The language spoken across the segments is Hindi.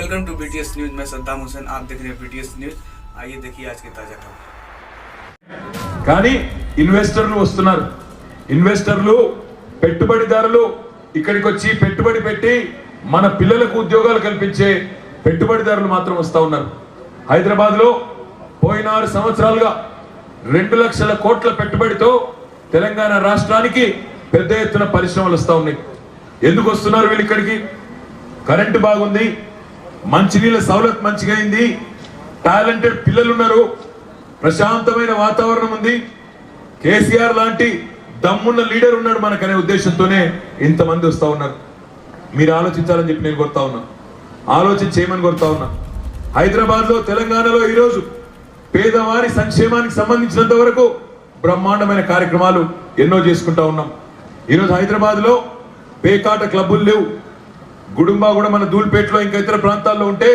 Welcome to BTS news. मैं सद्दाम हुसैन, आप देख रहे हैं बीटीएस न्यूज। आइए देखिए आज की ताजा खबर। కానీ ఇన్వెస్టర్లు వస్తున్నారు, ఇన్వెస్టర్లు పెట్టుబడిదారులు ఇక్కడికి వచ్చి పెట్టుబడి పెట్టి మన పిల్లలకు ఉద్యోగాలు కల్పించే పెట్టుబడిదారులు మాత్రం వస్తా ఉన్నారు. హైదరాబాద్ లో పోయిన 6 సంవత్సరాలుగా 2 లక్షల కోట్ల పెట్టుబడితో తెలంగాణ రాష్ట్రానికి పెద్ద ఎత్తున పరిశ్రమలు వస్తా ఉన్నాయి. ఎందుకు వస్తున్నారు వీళ్ళు ఇక్కడికి? కరెంటు బాగుంది, మంచినీళ్ళ సౌలత్ మంచిగా అయింది, టాలెంటెడ్ పిల్లలు ఉన్నారు, ప్రశాంతమైన వాతావరణం ఉంది, కేసీఆర్ లాంటి దమ్మున్న లీడర్ ఉన్నాడు మనకనే ఉద్దేశంతోనే ఇంతమంది వస్తా ఉన్నారు. మీరు ఆలోచించాలని చెప్పి నేను కోరుతా ఉన్నా, ఆలోచన చేయమని కోరుతా ఉన్నా. హైదరాబాద్ లో తెలంగాణలో ఈరోజు పేదవారి సంక్షేమానికి సంబంధించినంత వరకు బ్రహ్మాండమైన కార్యక్రమాలు ఎన్నో చేసుకుంటా ఉన్నాం. ఈరోజు హైదరాబాద్ లో పేకాట క్లబ్బులు లేవు. గుడుంబా కూడా మన ధూల్పేటలో ఇంకా ఇతర ప్రాంతాల్లో ఉంటే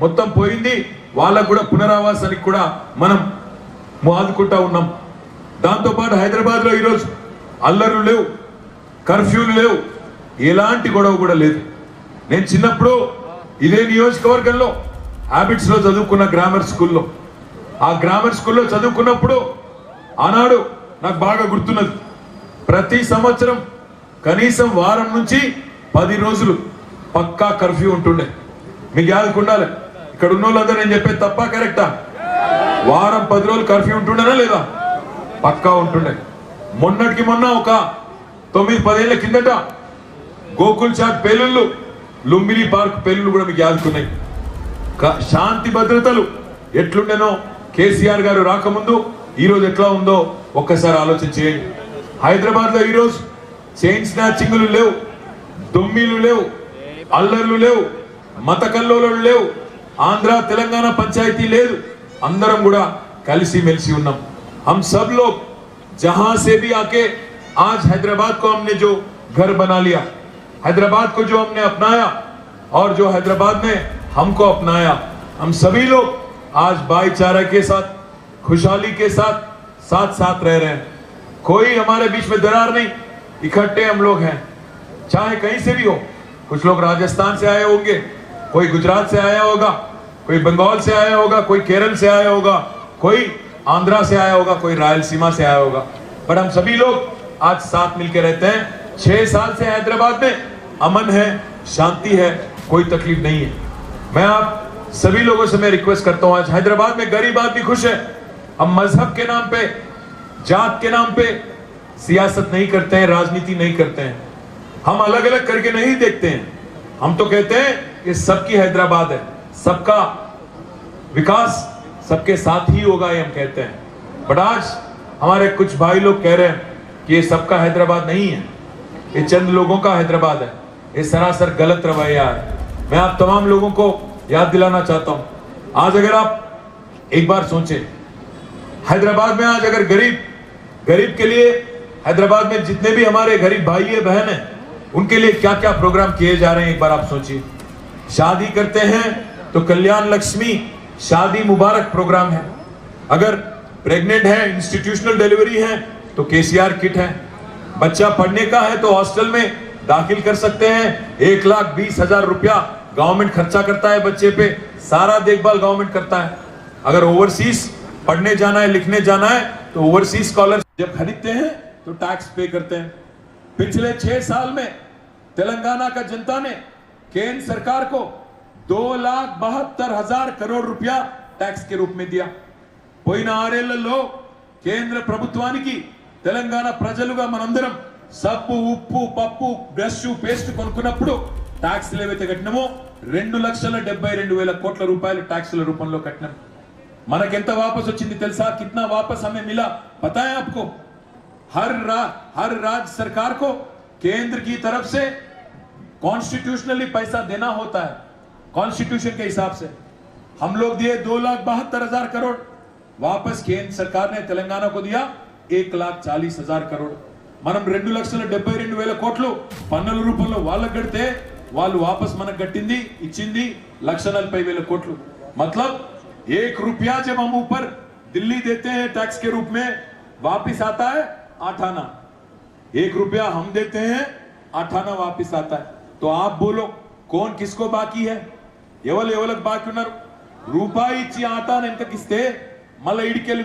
మొత్తం పోయింది. వాళ్ళకు కూడా పునరావాసానికి కూడా మనం ఆదుకుంటా ఉన్నాం. దాంతోపాటు హైదరాబాద్ లో ఈరోజు అల్లర్లు లేవు, కర్ఫ్యూలు లేవు, ఎలాంటి గొడవ కూడా లేదు. నేను చిన్నప్పుడు ఇదే నియోజకవర్గంలో హ్యాబిట్స్ లో చదువుకున్న గ్రామర్ స్కూల్లో, ఆ గ్రామర్ స్కూల్లో చదువుకున్నప్పుడు ఆనాడు నాకు బాగా గుర్తున్నది, ప్రతి సంవత్సరం కనీసం వారం నుంచి 10 రోజులు పక్కా కర్ఫ్యూ ఉంటుండే. మీకు యాదకుండాలి, ఇక్కడ ఉన్న వాళ్ళందరూ నేను చెప్పేది తప్ప కరెక్టా? వారం 10 రోజులు కర్ఫ్యూ ఉంటుండేనా లేదా? పక్కా ఉంటుండే. మొన్నటికి మొన్న ఒక 9-10 ఏళ్ల కిందట గోకుల్ చాట్ పేలుళ్ళు, లుంబిని పార్క్ పేలుళ్ళు కూడా మీకు యాదుకున్నాయి. శాంతి భద్రతలు ఎట్లుండేనో కేసీఆర్ గారు రాకముందు ఈరోజు ఎట్లా ఉందో ఒక్కసారి ఆలోచన చేయండి. హైదరాబాద్ లో ఈరోజు చైన్ స్నాచింగ్లు లేవు, దొమ్మిలు లేవు, అల్లర్లు లేవు, మత కల్లోలు లేవు, ఆంధ్ర తెలంగాణ పంచాయతీ లేదు. అందరం కూడా కలిసి మెలిసి ఉన్నాం. हम सब लोग जहां से भी आके आज हैदराबाद को हमने जो घर बना लिया, हैदराबाद को जो हमने अपनाया और जो हैदराबाद ने हमको अपनाया, हम सभी लोग आज भाईचारा के साथ, खुशहाली के साथ साथ साथ रह रहे हैं. कोई हमारे बीच में दरार नहीं, इकट्ठे हम लोग हैं, चाहे कहीं से भी हो. कुछ लोग राजस्थान से आए होंगे, कोई गुजरात से आया होगा, कोई बंगाल से आया होगा, कोई केरल से आया होगा, कोई आंध्रा से आया होगा, कोई रायलसीमा से आया होगा, पर हम सभी लोग आज साथ मिलकर रहते हैं. 6 साल से हैदराबाद में अमन है, शांति है, कोई तकलीफ नहीं है. मैं आप सभी लोगों से मैं रिक्वेस्ट करता हूं, आज हैदराबाद में गरीब आदमी खुश है. हम मजहब के नाम पे, जात के नाम पे सियासत नहीं करते हैं, राजनीति नहीं करते हैं, हम अलग अलग करके नहीं देखते हैं. हम तो कहते हैं कि सबकी हैदराबाद है, सबका विकास सबके साथ ही होगा, ये हम कहते हैं. बट आज हमारे कुछ भाई लोग कह रहे हैं कि ये सबका हैदराबाद नहीं है, ये चंद लोगों का हैदराबाद है. ये सरासर गलत रवैया है. मैं आप तमाम लोगों को याद दिलाना चाहता हूं, आज अगर आप एक बार सोचें, हैदराबाद में आज अगर गरीब के लिए हैदराबाद में जितने भी हमारे गरीब भाई बहन हैं, उनके लिए क्या क्या प्रोग्राम किए जा रहे हैं एक बार आप सोचिए. शादी करते हैं तो कल्याण लक्ष्मी शादी मुबारक प्रोग्राम है. अगर प्रेग्नेंट है, इंस्टीट्यूशनल डिलीवरी है तो केसीआर किट है. बच्चा पढ़ने का है तो हॉस्टल में दाखिल कर सकते हैं. 1,20,000 रुपया गवर्नमेंट खर्चा करता है बच्चे पे, सारा देखभाल गवर्नमेंट करता है. अगर ओवरसीज पढ़ने जाना है, लिखने जाना है तो ओवरसीज स्कॉलर जब खरीदते हैं तो टैक्स पे करते हैं. पिछले 6 साल में तेलंगाना का जनता ने केंद्र सरकार को 2,72,000 करोड़ रुपया टैक्स के रूप में दिया. పోయిన 6 ఏళ్లలో కేంద్ర ప్రభుత్వానికి తెలంగాణ ప్రజలుగా మనందరం సబ్బు, ఉప్పు, పప్పు, బ్రష్, పేస్ట్ కొనుక్కున్నప్పుడు ట్యాక్స్లు ఏవైతే కట్టినామో 2,72,000 కోట్ల రూపాయలు ట్యాక్స్ల రూపంలో కట్టినాం. మనకెంత వాపస్ వచ్చింది తెలుసా? कितना वापस हमें मिला पता है आपको? हर राज्य सरकार को केंद्र की तरफ से कॉन्स्टिट्यूशनली पैसा देना होता है, कॉन्स्टिट्यूशन के हिसाब से. हम लोग दिए 2,72,000 करोड़, वापस केंद्र सरकार ने तेलंगाना को दिया 1,40,000 करोड़. మనం 2,72,000 కోట్లు పన్నుల రూపంలో వాళ్ళకి కడితే వాళ్ళు వాపస్ మనకు కట్టింది ఇచ్చింది 1,40,000 కోట్లు. मतलब 1 रुपया जब हम ऊपर दिल्ली देते हैं टैक्स के रूप में, वापिस आता है 8 आना. 1 रुपया हम देते हैं, 8 आना वापिस आता है. तो आप बोलो कौन किसको बाकी है? ఎవరికి బాకీ ఉన్నారు? రూపాయి ఇచ్చి ఆటాను వెనకకిస్తే మళ్ళీ ఇడికెళ్ళి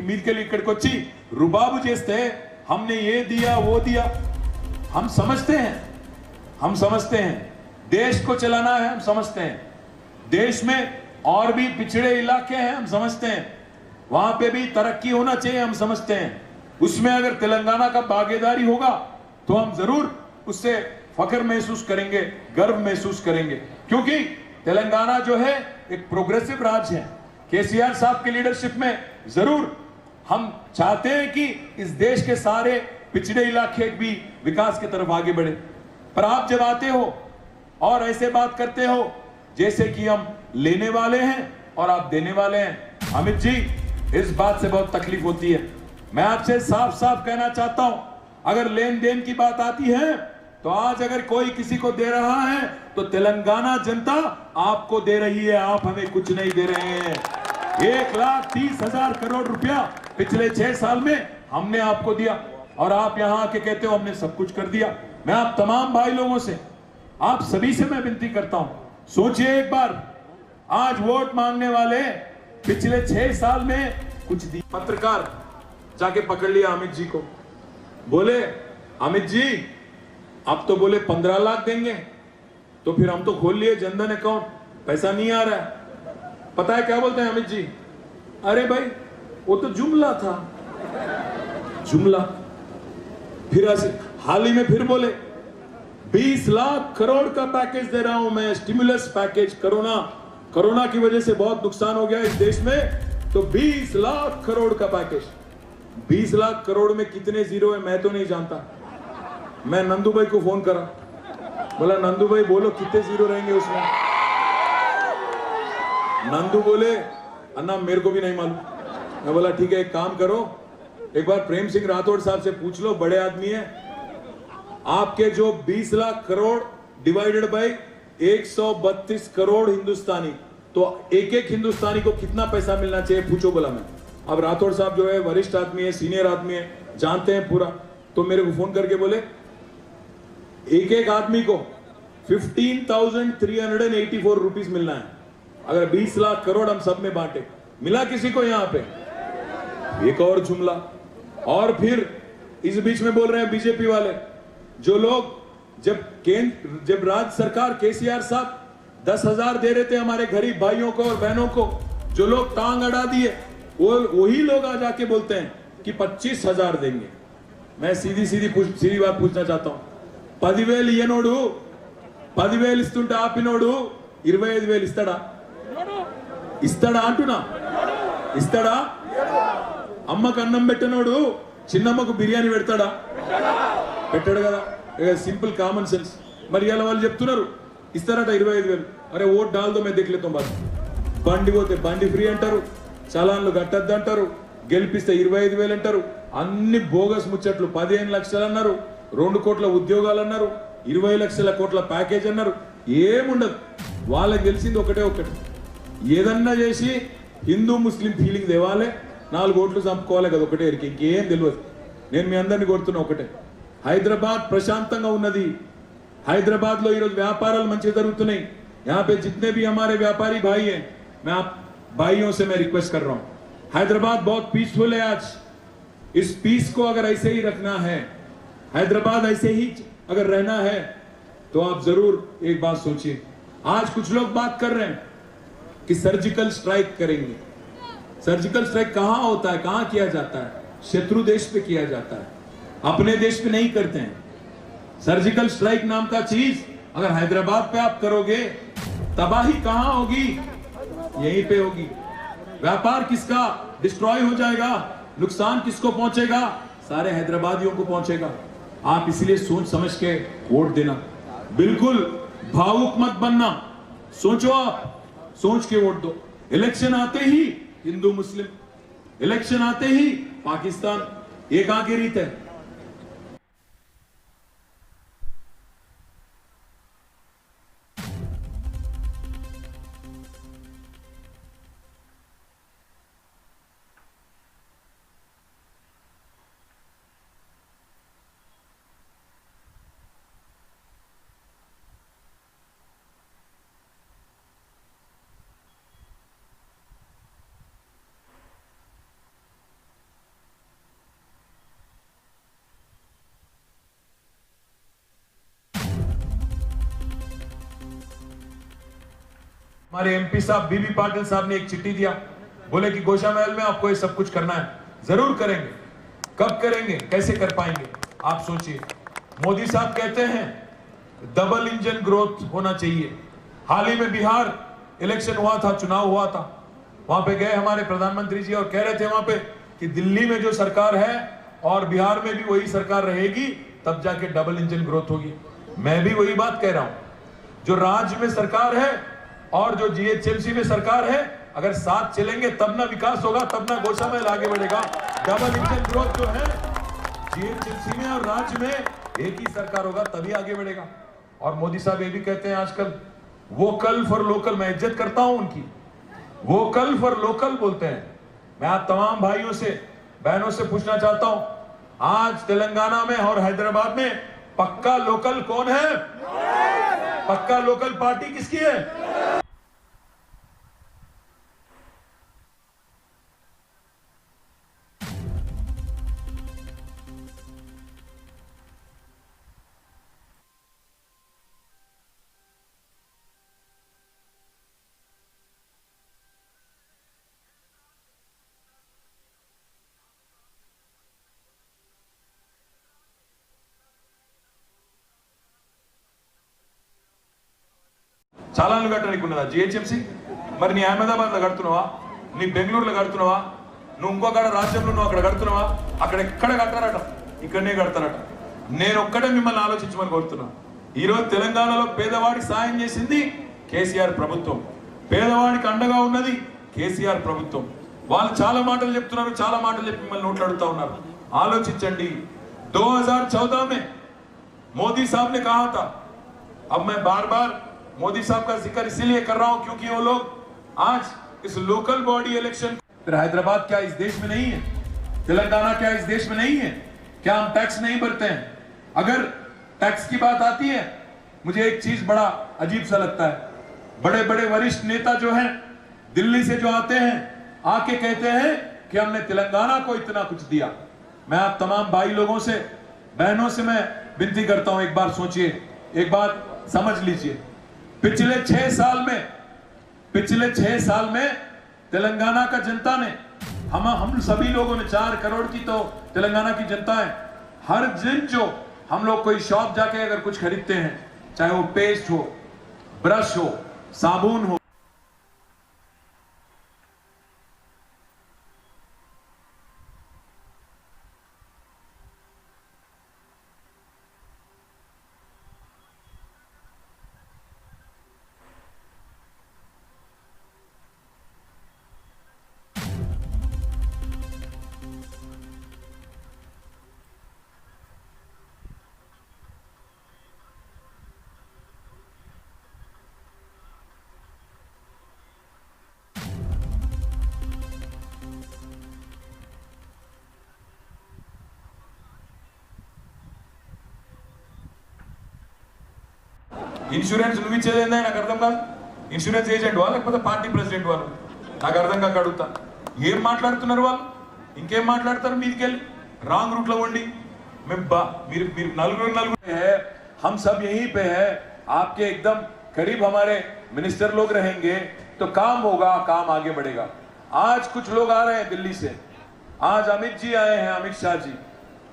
మీదికెళ్ళి ఇక్కడికి వచ్చి रुबाब చేస్తే हमने ये दिया वो दिया। हम समझते हैं देश को चलाना है, हम समझते हैं देश में और भी पिछड़े इलाके हैं, हम समझते हैं वहां पे भी तरक्की होना चाहिए, हम समझते हैं उसमें अगर तेलंगाना का भागीदारी होगा तो हम जरूर उससे फख्र महसूस करेंगे, गर्व महसूस करेंगे, क्योंकि तेलंगाना जो है एक प्रोग्रेसिव राज्य है। केसीआर साहब की लीडरशिप में जरूर हम चाहते हैं कि इस देश के सारे पिछड़े इलाके भी विकास की तरफ आगे बढ़े। पर आप जब आते हो और ऐसे बात करते हो जैसे कि हम लेने वाले हैं और आप देने वाले हैं, अमित जी इस बात से बहुत तकलीफ होती है। मैं आपसे साफ साफ कहना चाहता हूं, अगर लेन देन की बात आती है तो आज अगर कोई किसी को दे रहा है तो तेलंगाना जनता आपको दे रही है, आप हमें कुछ नहीं दे रहे हैं। 1,30,000 करोड़ रुपया पिछले 6 साल में हमने आपको दिया और आप यहां आके कहते हो हमने सब कुछ कर दिया। मैं आप तमाम भाई लोगों से, आप सभी से मैं विनती करता हूं, सोचिए एक बार, आज वोट मांगने वाले पिछले 6 साल में कुछ दिया। पत्रकार जाके पकड़ लिया अमित जी को, बोले अमित जी आप तो बोले 15 लाख देंगे, तो फिर हम तो खोल लिए जनधन अकाउंट, पैसा नहीं आ रहा है। पता है क्या बोलते हैं अमित जी? अरे भाई वो तो जुमला था, जुमला। फिर हाल ही में फिर बोले 20 लाख करोड़ का पैकेज दे रहा हूं मैं, स्टिमुलस पैकेज। कोरोना की वजह से बहुत नुकसान हो गया इस देश में, तो 20 लाख करोड़ का पैकेज। 20 लाख करोड़ में कितने जीरो है मैं तो नहीं जानता। मैं नंदू भाई को फोन करा, बोला नंदू भाई बोलो कितने जीरो रहेंगे उसमें। नंदू बोले अन्ना मेरे को भी नहीं मालूम। मैं बोला ठीक है एक काम करो, एक बार प्रेम सिंह राठौड़ साहब से पूछ लो, बड़े आदमी है, आपके जो 20 लाख करोड़ डिवाइडेड बाय 132 करोड़ हिंदुस्तानी, तो एक एक हिंदुस्तानी को कितना पैसा मिलना चाहिए पूछो। बोला मैं, अब राठौड़ साहब जो है वरिष्ठ आदमी है, सीनियर आदमी है, जानते हैं पूरा, तो मेरे को फोन करके बोले एक एक आदमी को 15,384 रुपीज मिलना है। अगर 20 लाख करोड़ हम सब में बांटे, मिला किसी को यहां पे? एक और जुमला। और फिर इस बीच में बोल रहे हैं बीजेपी वाले, जो लोग जब राज्य सरकार केसीआर साहब 10,000 दे रहे थे हमारे गरीब भाइयों को और बहनों को, जो लोग टांग अड़ा दिए, वही लोग आ जाके बोलते हैं कि 25,000 देंगे। मैं सीधी बात पूछना चाहता हूं, 10,000 ఇయ్యనోడు 10,000 ఇస్తుంటే ఆపినోడు 25,000 ఇస్తాడా? ఇస్తాడా అంటున్నా, ఇస్తాడా? అమ్మకు అన్నం పెట్టనోడు చిన్నమ్మకు బిర్యానీ పెడతాడా? పెట్టాడు కదా, సింపుల్ కామన్ సెన్స్। మరి ఇలా వాళ్ళు చెప్తున్నారు ఇస్తారట 25,000। అరే ఓట్ డాల్దో మేము దిక్లేతాం బాధ, బండి పోతే బండి ఫ్రీ అంటారు, చలాన్లు కట్టద్దు అంటారు, గెలిపిస్తే 25,000 అంటారు, అన్ని బోగస్ ముచ్చట్లు। 15 లక్షలు అన్నారు, 2 కోట్ల ఉద్యోగాలు అన్నారు, 20 లక్షల కోట్ల ప్యాకేజ్ అన్నారు, ఏముండదు। వాళ్ళకి తెలిసింది ఒకటే ఒకటి, ఏదన్నా చేసి హిందూ ముస్లిం ఫీలింగ్ తేవాలి, 4 ఓట్లు చంపుకోవాలి కదా, ఒకటే ఎరికి, ఇంకేం తెలియదు। నేను మీ అందరినీ కోరుతున్నా ఒకటే, హైదరాబాద్ ప్రశాంతంగా ఉన్నది, हैदराबाद लो ఈరోజు వ్యాపారాలు మంచిగా జరుగుతున్నాయి। यहाँ पे जितने भी हमारे व्यापारी भाई हैं, मैं आप भाइयों से मैं रिक्वेस्ट कर रहा हूं, हैदराबाद बहुत पीसफुल है आज। इस पीस को अगर ऐसे ही रखना है, हैदराबाद ऐसे ही अगर रहना है, तो आप जरूर एक बात सोचिए। आज कुछ लोग बात कर रहे हैं कि सर्जिकल स्ट्राइक करेंगे। सर्जिकल स्ट्राइक कहां होता है, कहां किया जाता है? शत्रु देश पे किया जाता है, अपने देश पे नहीं करते हैं। सर्जिकल स्ट्राइक नाम का चीज अगर हैदराबाद पे आप करोगे, तबाही कहां होगी? यहीं पे होगी। व्यापार किसका डिस्ट्रॉय हो जाएगा, नुकसान किसको पहुंचेगा? सारे हैदराबादियों को पहुंचेगा। आप इसलिए सोच समझ के वोट देना, बिल्कुल भावुक मत बनना, सोचो, आप सोच के वोट दो। इलेक्शन आते ही हिंदू मुस्लिम, इलेक्शन आते ही पाकिस्तान, एक आगे रीत है। हमारे एमपी साहब बीबी पाटिल साहब ने एक चिट्ठी दिया, बोले कि गोशा महल में आपको ये सब कुछ करना है। जरूर करेंगे, कब करेंगे, कैसे कर पाएंगे, आप सोचिए। मोदी साहब कहते हैं डबल इंजन ग्रोथ होना चाहिए। हाल ही में बिहार इलेक्शन हुआ था, चुनाव हुआ था, वहां पे गए हमारे प्रधानमंत्री जी और कह रहे थे वहां पे कि दिल्ली में जो सरकार है और बिहार में भी वही सरकार रहेगी, तब जाके डबल इंजन ग्रोथ होगी। मैं भी वही बात कह रहा हूं, जो राज्य में सरकार है और जो जीएचएमसी में सरकार है, अगर साथ चलेंगे तब ना विकास होगा, तब ना गोशा महल आगे बढ़ेगा। डबल इंजन ग्रोथ जो है जीएचएमसी में और राज्य में एक ही सरकार होगा, तभी आगे बढ़ेगा। और मोदी साहब ये भी कहते हैं आजकल वोकल फॉर लोकल, मैं इज्जत करता हूं उनकी, वोकल फॉर लोकल बोलते हैं। मैं आप तमाम भाइयों से बहनों से पूछना चाहता हूं, आज तेलंगाना में और हैदराबाद में पक्का लोकल कौन है? पक्का लोकल पार्टी किसकी है? చాలాను కట్టడానికి ఉన్నదా జిహెచ్ఎంసీ? మరి నీ అహ్మదాబాద్లో కడుతున్నావా, నీ బెంగళూరులో కడుతున్నావా, నువ్వు ఇంకో కాడ రాజ్యంలో నువ్వు అక్కడ కడుతున్నావా? అక్కడ ఎక్కడ కట్టారట, ఇక్కడనే కడతారట. నేను ఒక్కడే మిమ్మల్ని ఆలోచించమని కోరుతున్నా. ఈరోజు తెలంగాణలో పేదవాడికి సాయం చేసింది కేసీఆర్ ప్రభుత్వం, పేదవాడికి అండగా ఉన్నది కేసీఆర్ ప్రభుత్వం. వాళ్ళు చాలా మాటలు చెప్తున్నారు, చాలా మాటలు చెప్పి మిమ్మల్ని నోట్లాడుతూ ఉన్నారు. ఆలోచించండి. 2014 में मोदी साहब ने कहा था, अब मैं बार बार मोदी साहब का जिक्र इसीलिए कर रहा हूं क्योंकि वो लोग आज इस लोकल बॉडी इलेक्शन, हैदराबाद क्या इस देश में नहीं है? तेलंगाना क्या इस देश में नहीं है? क्या हम टैक्स नहीं भरते हैं? अगर टैक्स की बात आती है, मुझे एक चीज बड़ा अजीब सा लगता है, बड़े बड़े वरिष्ठ नेता जो हैं दिल्ली से जो आते हैं, आके कहते हैं कि हमने तेलंगाना को इतना कुछ दिया। मैं आप तमाम भाई लोगों से बहनों से मैं विनती करता हूं, एक बार सोचिए, एक बात समझ लीजिए। पिछले 6 साल में तेलंगाना का जनता ने, हम सभी लोगों ने, 4 करोड़ की तो तेलंगाना की जनता है, हर दिन जो हम लोग कोई शॉप जाके अगर कुछ खरीदते हैं, चाहे वो पेस्ट हो, ब्रश हो, साबुन हो, ఇన్సూరెన్స్ నువ్వు ఇచ్చేది నాకు అర్థం కాదు. ఇన్సూరెన్స్ ఏజెంట్ వాళ్ళు లేకపోతే పార్టీ ప్రెసిడెంట్ వాళ్ళు, నాకు అర్థం కాక అడుగుతా. ఏం మాట్లాడుతున్నారు వాళ్ళు, ఇంకేం మాట్లాడతారు? మీదికి వెళ్ళి రాంగ్ रूट లో ఉండి మీరు నలుగురు है, हम सब यहीं पे है, आपके एकदम करीब हमारे मिनिस्टर लोग रहेंगे तो काम होगा, काम आगे बढ़ेगा। आज कुछ लोग आ रहे हैं दिल्ली से, आज अमित जी आए हैं, अमित शाह जी,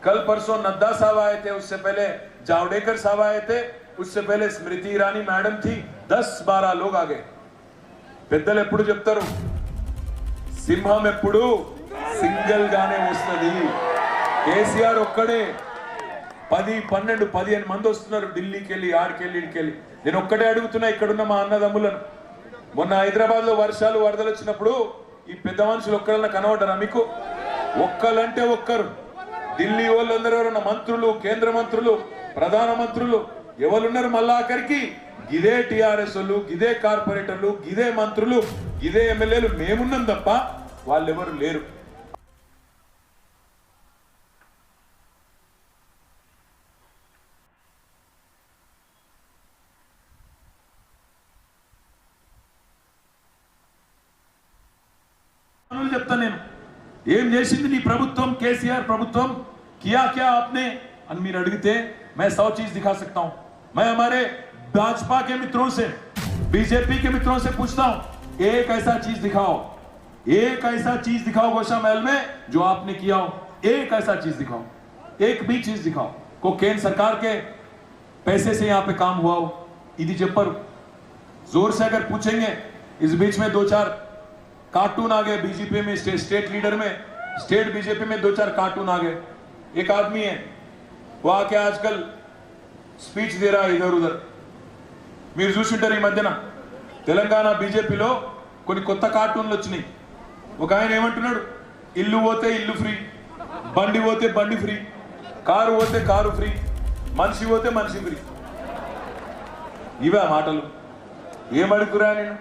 कल परसों नड्डा साहब आए थे, उससे पहले जावड़ेकर साहब आए थे, उससे पहले स्मृति ईरानी मैडम थी, 10-12 लोग आ गए। పెద్దలు ఎప్పుడు చెప్తారు, సింహం ఎప్పుడు సింగిల్ గానే వస్తుంది. కేసీఆర్ ఒక్కడే 10-12-15 మంది వస్తున్నారు ఢిల్లీకి వెళ్ళి, ఆడికెళ్ళి, ఇడికెళ్ళి. నేను ఒక్కడే అడుగుతున్నా ఇక్కడున్న మా అన్నదమ్ములను, మొన్న హైదరాబాద్ లో వర్షాలు వరదలు వచ్చినప్పుడు ఈ పెద్ద మనుషులు ఒక్కరన్నా కనబడ్డారా మీకు? ఒక్కలంటే ఒక్కరు. ఢిల్లీ వాళ్ళందరూ ఎవరన్నా మంత్రులు, కేంద్ర మంత్రులు, ప్రధాన మంత్రులు ఎవరున్నారు? మళ్ళా ఆఖరికి గిదే టిఆర్ఎస్ వాళ్ళు, గిదే కార్పొరేటర్లు, గిదే మంత్రులు, గిదే ఎమ్మెల్యేలు మేమున్నాం తప్ప వాళ్ళెవరు లేరు. చెప్తా నేను, ఏం చేసింది నీ ప్రభుత్వం, కేసీఆర్ ప్రభుత్వం? किया क्या आपने అని మీరు అడిగితే मैं 100 चीज दिखा सकता हूं। मैं हमारे भाजपा के मित्रों से बीजेपी के मित्रों से पूछता हूं, एक ऐसा चीज दिखाओ, एक ऐसा चीज दिखाओ गोशा महल में जो आपने किया हो। एक ऐसा चीज दिखाओ, एक भी चीज दिखाओ को केंद्र सरकार के पैसे से यहां पे काम हुआ हो। इदी चप्पर जोर से अगर पूछेंगे। इस बीच में 2-4 कार्टून आ गए बीजेपी में, स्टेट लीडर में, स्टेट बीजेपी में 2-4 कार्टून आ गए। एक आदमी है वो आके आजकल स्पीच दे रहा है इधर उधर। మీరు చూసుంటారు ఈ మధ్యన తెలంగాణ బీజేపీలో కొన్ని కొత్త కార్టూన్లు వచ్చినాయి। ఒక ఆయన ఏమంటున్నాడు, ఇల్లు పోతే ఇల్లు ఫ్రీ, బండి పోతే బండి ఫ్రీ, కారు పోతే కారు ఫ్రీ, మనిషి పోతే మనిషి ఫ్రీ। ఇవే ఆ మాటలు। ఏమడుగురా నేను?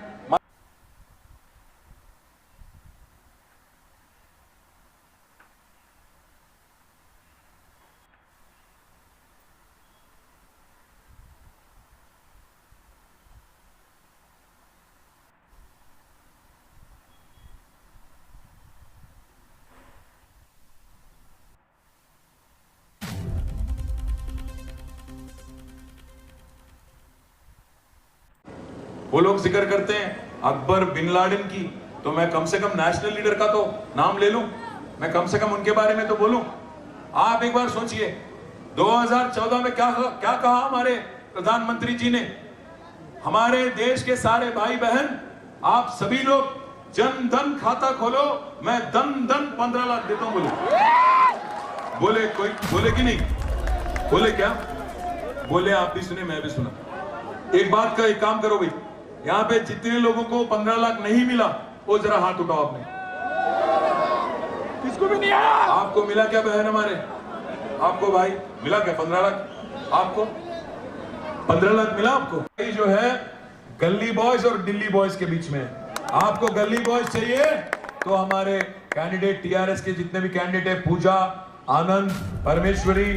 वो लोग जिक्र करते हैं अकबर बिन लादेन की, तो मैं कम से कम नेशनल लीडर का तो नाम ले लूं, मैं कम से कम उनके बारे में तो बोलूं। आप एक बार सोचिए 2014 में क्या कहा हमारे प्रधानमंत्री जी ने, हमारे देश के सारे भाई बहन आप सभी लोग जन धन खाता खोलो, मैं धन 15 लाख देता हूं। बोले कोई बोले कि नहीं बोले? क्या बोले? आप भी सुने, मैं भी सुना। एक बात का, एक काम करो भाई, यहां पे जितने लोगों को 15 लाख नहीं मिला वो जरा हाथ उठाओ। आपने किसको भी नहीं आया? आपको मिला क्या बहन हमारे? आपको भाई मिला क्या 15 लाख? आपको 15 लाख मिला? आपको ये जो है गली बॉयज और दिल्ली बॉयज के बीच में है। आपको गली बॉयज चाहिए तो हमारे कैंडिडेट टीआरएस के जितने भी कैंडिडेट है, पूजा, आनंद, परमेश्वरी,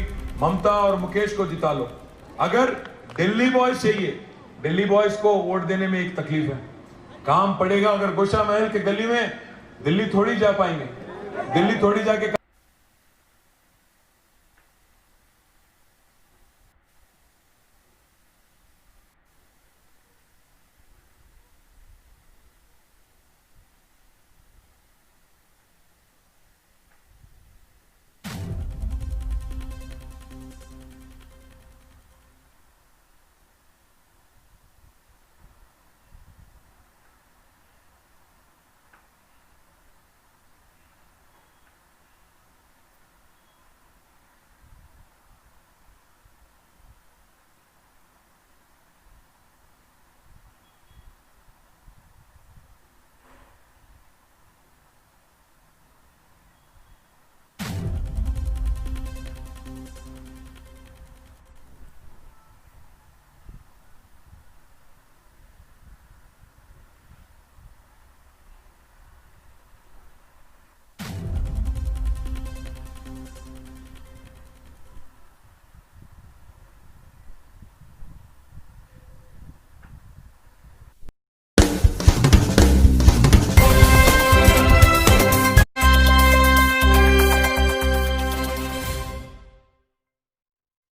ममता और मुकेश को जिता लो। अगर दिल्ली बॉयज चाहिए, दिल्ली बॉयज को वोट देने में एक तकलीफ है, काम पड़ेगा। अगर गोशा महल के गली में दिल्ली थोड़ी जा पाएंगे, दिल्ली थोड़ी जाके